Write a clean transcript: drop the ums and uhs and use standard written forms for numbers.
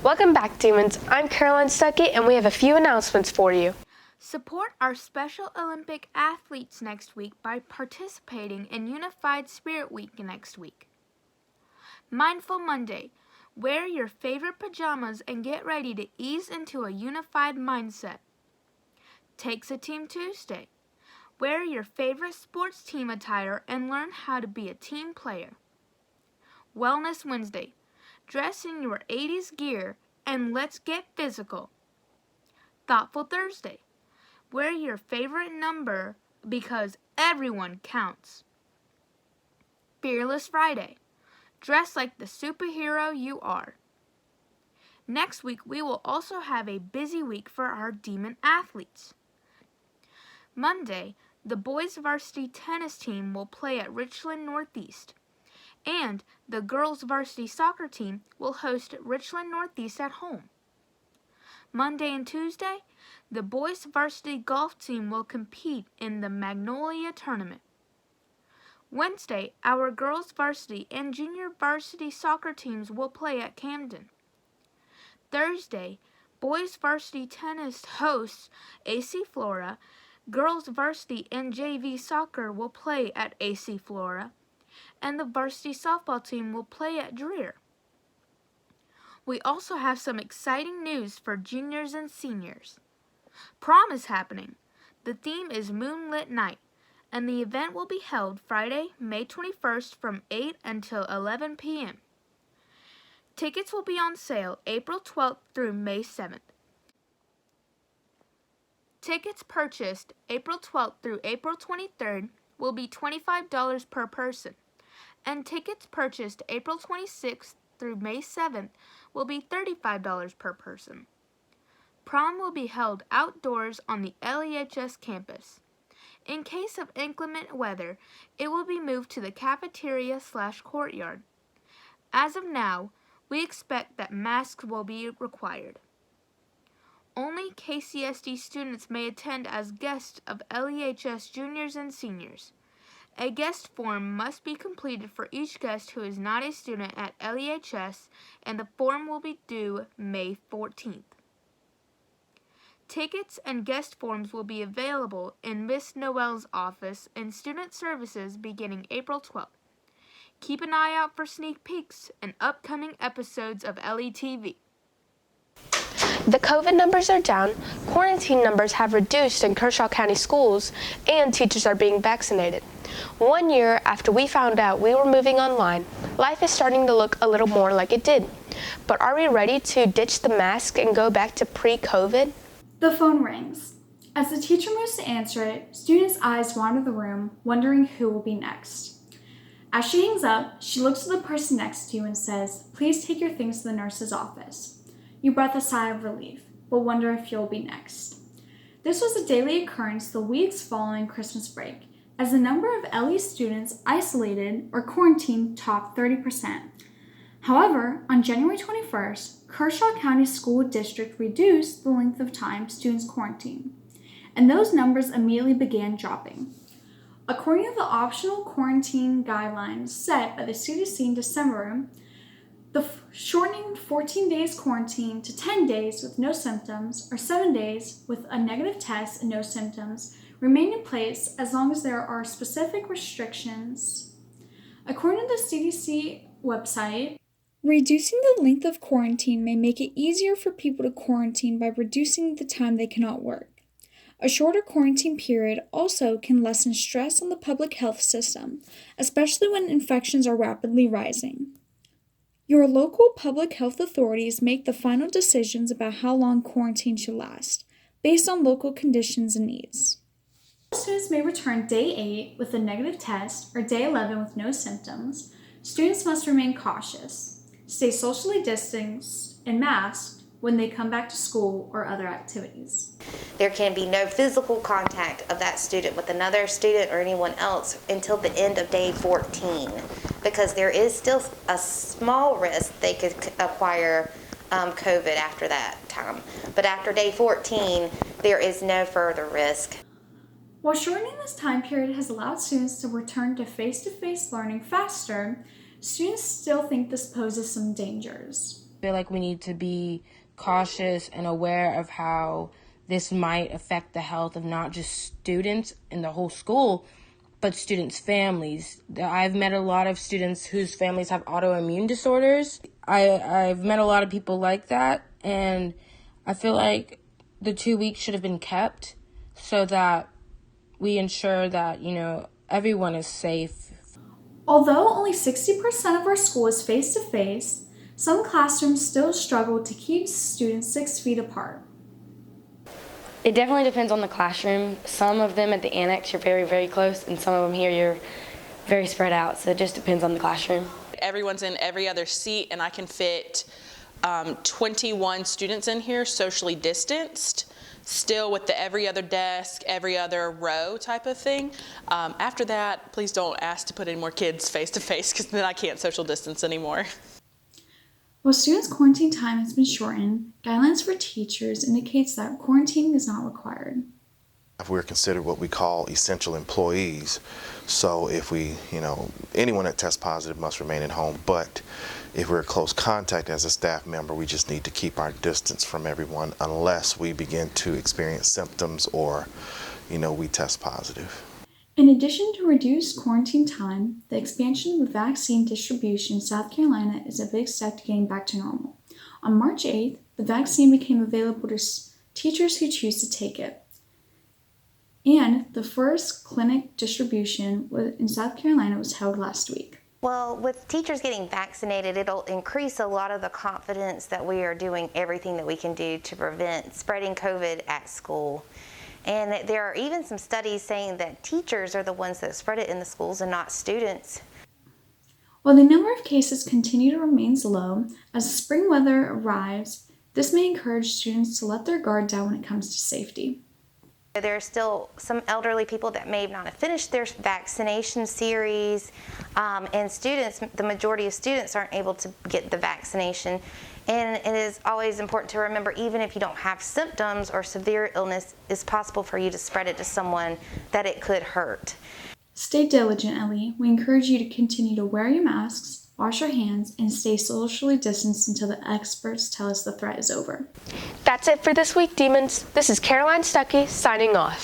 Welcome back, Demons. I'm Caroline Stuckey, and we have a few announcements for you. Support our Special Olympic athletes next week by participating in Unified Spirit Week next week. Mindful Monday. Wear your favorite pajamas and get ready to ease into a unified mindset. Takes a Team Tuesday. Wear your favorite sports team attire and learn how to be a team player. Wellness Wednesday. Dress in your 80s gear and let's get physical. Thoughtful Thursday. Wear your favorite number because everyone counts. Fearless Friday. Dress like the superhero you are. Next week, we will also have a busy week for our Demon athletes. Monday, the boys varsity tennis team will play at Richland Northeast, and the girls varsity soccer team will host Richland Northeast at home. Monday and Tuesday, the boys varsity golf team will compete in the Magnolia Tournament. Wednesday, our girls varsity and junior varsity soccer teams will play at Camden. Thursday, boys varsity tennis hosts AC Flora, girls varsity and JV soccer will play at AC Flora, and the varsity softball team will play at Dreer. We also have some exciting news for juniors and seniors. Prom is happening. The theme is Moonlit Night, and the event will be held Friday, May 21st from 8 until 11 p.m. Tickets will be on sale April 12th through May 7th. Tickets purchased April 12th through April 23rd will be $25 per person, and tickets purchased April 26th through May 7th will be $35 per person. Prom will be held outdoors on the LEHS campus. In case of inclement weather, it will be moved to the cafeteria/courtyard. As of now, we expect that masks will be required. Only KCSD students may attend as guests of LEHS juniors and seniors. A guest form must be completed for each guest who is not a student at LEHS, and the form will be due May 14th. Tickets and guest forms will be available in Miss Noel's office in Student Services beginning April 12th. Keep an eye out for sneak peeks and upcoming episodes of LETV. The COVID numbers are down, quarantine numbers have reduced in Kershaw County schools, and teachers are being vaccinated. 1 year after we found out we were moving online, life is starting to look a little more like it did. But are we ready to ditch the mask and go back to pre-COVID? The phone rings. As the teacher moves to answer it, students' eyes wander the room, wondering who will be next. As she hangs up, she looks at the person next to you and says, "Please take your things to the nurse's office." You breath a sigh of relief, but wonder if you'll be next. This was a daily occurrence the weeks following Christmas break, as the number of LE students isolated or quarantined topped 30%. However, on January 21st, Kershaw County School District reduced the length of time students quarantine, and those numbers immediately began dropping. According to the optional quarantine guidelines set by the CDC in December, the shortening 14 days quarantine to 10 days with no symptoms or 7 days with a negative test and no symptoms remain in place as long as there are specific restrictions. According to the CDC website, reducing the length of quarantine may make it easier for people to quarantine by reducing the time they cannot work. A shorter quarantine period also can lessen stress on the public health system, especially when infections are rapidly rising. Your local public health authorities make the final decisions about how long quarantine should last, based on local conditions and needs. Students may return day 8 with a negative test or day 11 with no symptoms. Students must remain cautious, stay socially distanced, and masked when they come back to school or other activities. There can be no physical contact of that student with another student or anyone else until the end of day 14, because there is still a small risk they could acquire COVID after that time. But after day 14, there is no further risk. While shortening this time period has allowed students to return to face-to-face learning faster, students still think this poses some dangers. feel like we need to be cautious and aware of how this might affect the health of not just students in the whole school, but students' families. I've met a lot of students whose families have autoimmune disorders. I've met a lot of people like that, and I feel like the 2 weeks should have been kept so that we ensure that, everyone is safe. Although only 60% of our school is face-to-face, some classrooms still struggle to keep students 6 feet apart. It definitely depends on the classroom. Some of them at the annex, you're very, very close, and some of them here, you're very spread out. So it just depends on the classroom. Everyone's in every other seat, and I can fit 21 students in here socially distanced, still with the every other desk, every other row type of thing. After that, please don't ask to put any more kids face to face, because then I can't social distance anymore. While students' quarantine time has been shortened, guidelines for teachers indicates that quarantining is not required. We're considered what we call essential employees. So if anyone that tests positive must remain at home, but if we're a close contact as a staff member, we just need to keep our distance from everyone unless we begin to experience symptoms or, we test positive. In addition to reduced quarantine time, the expansion of the vaccine distribution in South Carolina is a big step to getting back to normal. On March 8th, the vaccine became available to teachers who choose to take it. And the first clinic distribution in South Carolina was held last week. Well, with teachers getting vaccinated, it'll increase a lot of the confidence that we are doing everything that we can do to prevent spreading COVID at school. And there are even some studies saying that teachers are the ones that spread it in the schools and not students. While the number of cases continue to remain low, as the spring weather arrives, this may encourage students to let their guard down when it comes to safety. There are still some elderly people that may not have finished their vaccination series, and students, the majority of students aren't able to get the vaccination. And it is always important to remember, even if you don't have symptoms or severe illness, it's possible for you to spread it to someone that it could hurt. Stay diligent, Ellie. We encourage you to continue to wear your masks, wash your hands, and stay socially distanced until the experts tell us the threat is over. That's it for this week, Demons. This is Caroline Stuckey signing off.